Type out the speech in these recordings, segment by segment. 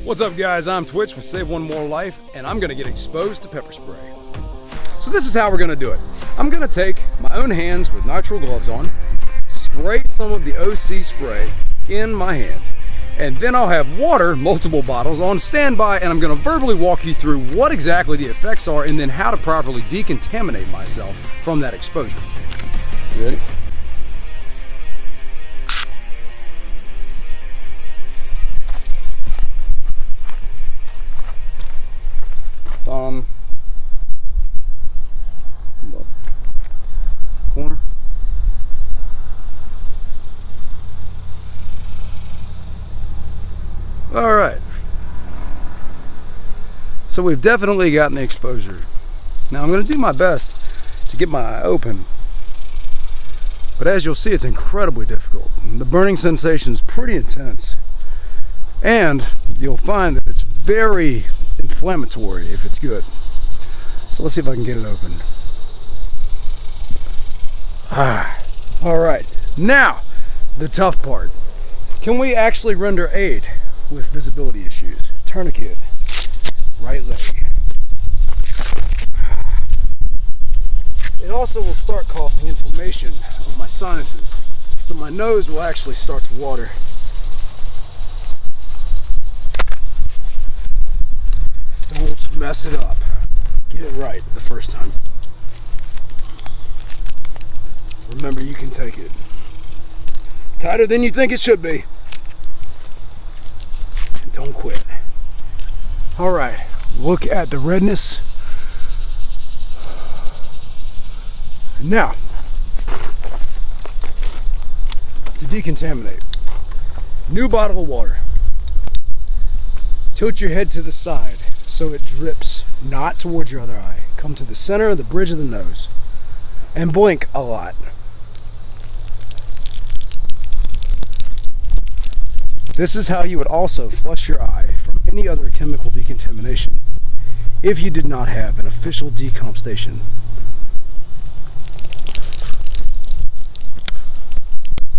What's up, guys? I'm Twitch with Saveonemore.life, and I'm gonna get exposed to pepper spray. So this is how we're gonna do it. I'm gonna take my own hands with nitrile gloves on, spray some of the OC spray in my hand, and then I'll have water, multiple bottles, on standby, and I'm gonna verbally walk you through what exactly the effects are and then how to properly decontaminate myself from that exposure. You ready? Thumb, corner. All right. So we've definitely gotten the exposure. Now I'm going to do my best to get my eye open, but as you'll see, it's incredibly difficult. The burning sensation is pretty intense, and you'll find that it's very inflammatory if it's good. So let's see if I can get it open. All right, now the tough part. Can we actually render aid with visibility issues? Tourniquet, right leg. It also will start causing inflammation of my sinuses, so my nose will actually start to water. Don't mess it up. Get it right the first time. Remember, you can take it. Tighter than you think it should be. And don't quit. All right, look at the redness. Now, to decontaminate, new bottle of water. Tilt your head to the side so it drips not towards your other eye. Come to the center of the bridge of the nose and blink a lot. This is how you would also flush your eye from any other chemical decontamination if you did not have an official decomp station.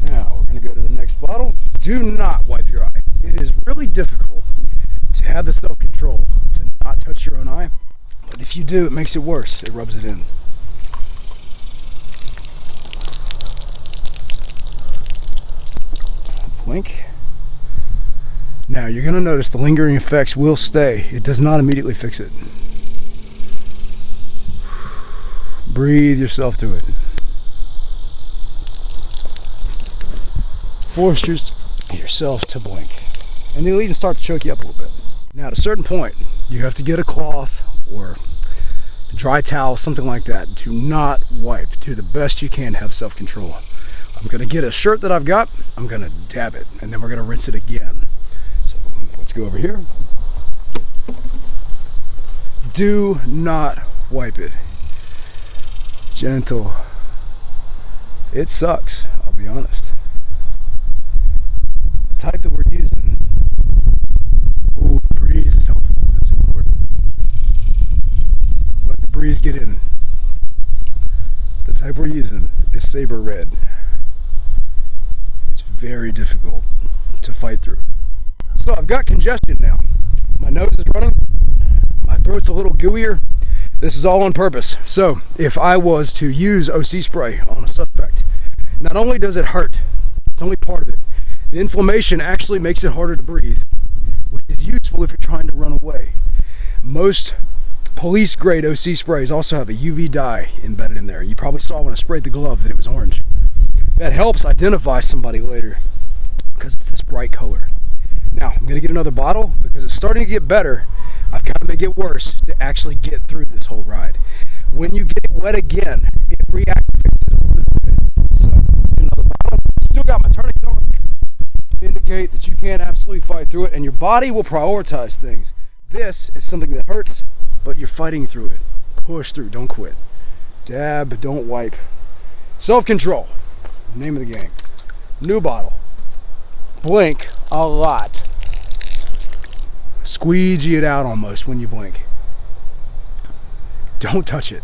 Now we're going to go to the next bottle. Do not wipe your eye. It is really difficult to have the self-control to not touch your own eye, but if you do, it makes it worse. It rubs it in. Blink. Now you're going to notice the lingering effects will stay. It does not immediately fix it. Breathe yourself to it. Force yourself to blink. And it'll even start to choke you up a little bit. Now at a certain point, you have to get a cloth or a dry towel, something like that. Do not wipe. Do the best you can to have self-control. I'm going to get a shirt that I've got. I'm going to dab it, and then we're going to rinse it again. So let's go over here. Do not wipe it. Gentle. It sucks, I'll be honest. The type that we're using, ooh, breeze is helpful. That's important. Let the breeze get in. The type we're using is Saber Red. It's very difficult to fight through. So I've got congestion now. My nose is running. My throat's a little gooier. This is all on purpose. So if I was to use OC spray on a suspect, not only does it hurt, it's only part of it. The inflammation actually makes it harder to breathe, which is useful if you're trying to run away. Most police grade OC sprays also have a UV dye embedded in there. You probably saw when I sprayed the glove that it was orange. That helps identify somebody later because it's this bright color. Now I'm gonna get another bottle because it's starting to get better. I've got to make it worse to actually get through this whole ride. When you get wet again, it reactivates it a little bit. So let's get another bottle. Still got my tourniquet on to indicate that you can't absolutely fight through it, and your body will prioritize things. This is something that hurts, but you're fighting through it. Push through, don't quit. Dab, don't wipe. Self-control, name of the game. New bottle. Blink a lot. Squeegee it out almost when you blink. Don't touch it.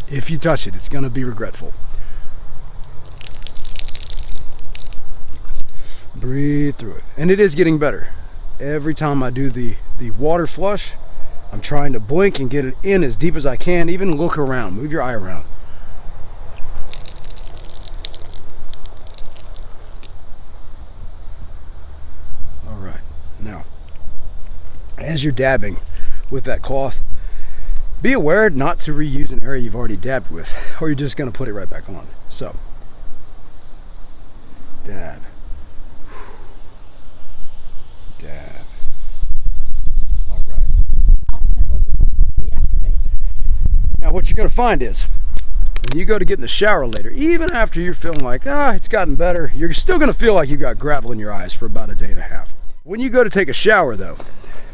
If you touch it, it's going to be regretful. Breathe through it. And it is getting better. Every time I do the water flush, I'm trying to blink and get it in as deep as I can. Even look around, move your eye around. All right, now, as you're dabbing with that cloth, be aware not to reuse an area you've already dabbed with, or you're just gonna put it right back on. So, dab, dab. All right. Often will just reactivate. Now what you're gonna find is, when you go to get in the shower later, even after you're feeling like, it's gotten better, you're still gonna feel like you got gravel in your eyes for about a day and a half. When you go to take a shower though,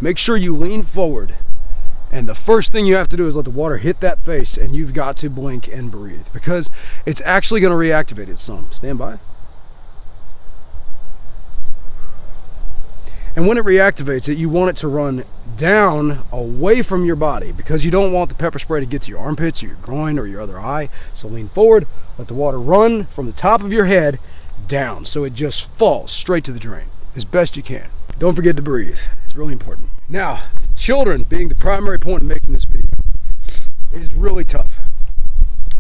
make sure you lean forward, and the first thing you have to do is let the water hit that face, and you've got to blink and breathe, because it's actually gonna reactivate it some. Stand by. And when it reactivates it, you want it to run down away from your body, because you don't want the pepper spray to get to your armpits or your groin or your other eye. So lean forward, let the water run from the top of your head down, so it just falls straight to the drain as best you can. Don't forget to breathe. It's really important. Now, children being the primary point of making this video is really tough,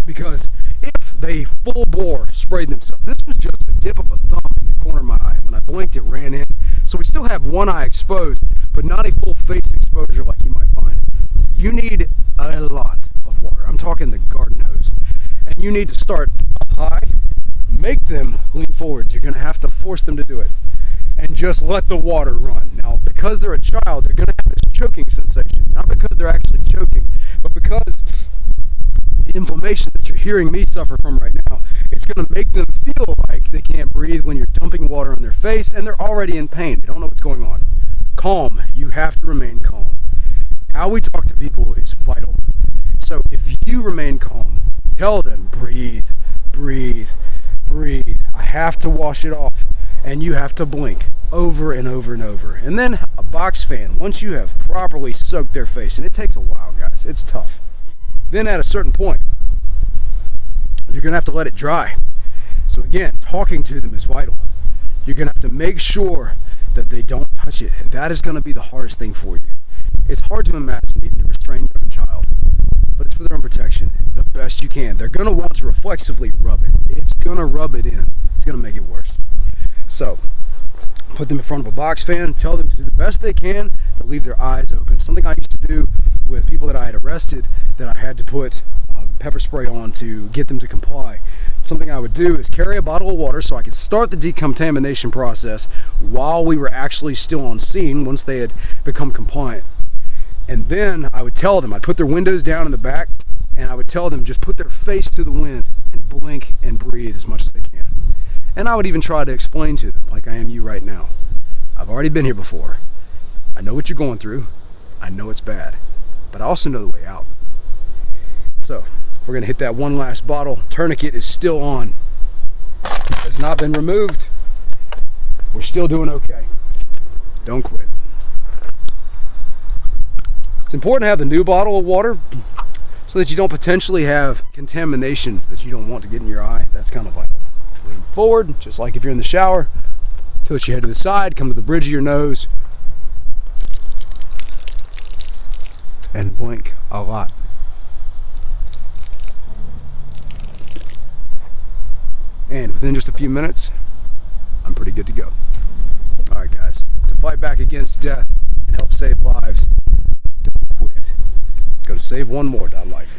because if they full bore sprayed themselves, this was just a dip of a thumb in the corner of my eye. When I blinked, it ran in. So we still have one eye exposed, but not a full face exposure like you might find. You need a lot of water. I'm talking the garden hose. And you need to start up high, make them lean forward. You're gonna have to force them to do it, and just let the water run. Now, because they're a child, they're gonna have this choking sensation. Not because they're actually choking, but because the inflammation that you're hearing me suffer from right now, it's going to make them feel like they can't breathe when you're dumping water on their face, and they're already in pain. They don't know what's going on. Calm. You have to remain calm. How we talk to people is vital. So if you remain calm, tell them, breathe, breathe, breathe. I have to wash it off. And you have to blink over and over and over. And then a box fan, once you have properly soaked their face, and it takes a while, guys, it's tough. Then at a certain point, you're gonna have to let it dry. So again, talking to them is vital. You're gonna have to make sure that they don't touch it, and that is gonna be the hardest thing for you. It's hard to imagine needing to restrain your own child, but it's for their own protection, the best you can. They're gonna want to reflexively rub it. It's gonna rub it in. It's gonna make it worse. So, put them in front of a box fan, tell them to do the best they can to leave their eyes open. Something I used to do with people that I had arrested, that I had to put pepper spray on to get them to comply. Something I would do is carry a bottle of water so I could start the decontamination process while we were actually still on scene, once they had become compliant. And then I would tell them, I'd put their windows down in the back, and I would tell them just put their face to the wind and blink and breathe as much as they can. And I would even try to explain to them, like I am you right now. I've already been here before. I know what you're going through. I know it's bad, but I also know the way out. So we're gonna hit that one last bottle. Tourniquet is still on. It has not been removed. We're still doing okay. Don't quit. It's important to have the new bottle of water so that you don't potentially have contaminations that you don't want to get in your eye. That's kind of vital. Lean forward, just like if you're in the shower. Tilt your head to the side, come to the bridge of your nose, and blink a lot. And within just a few minutes, I'm pretty good to go. All right, guys, to fight back against death and help save lives, don't quit. Go to Saveonemore.life.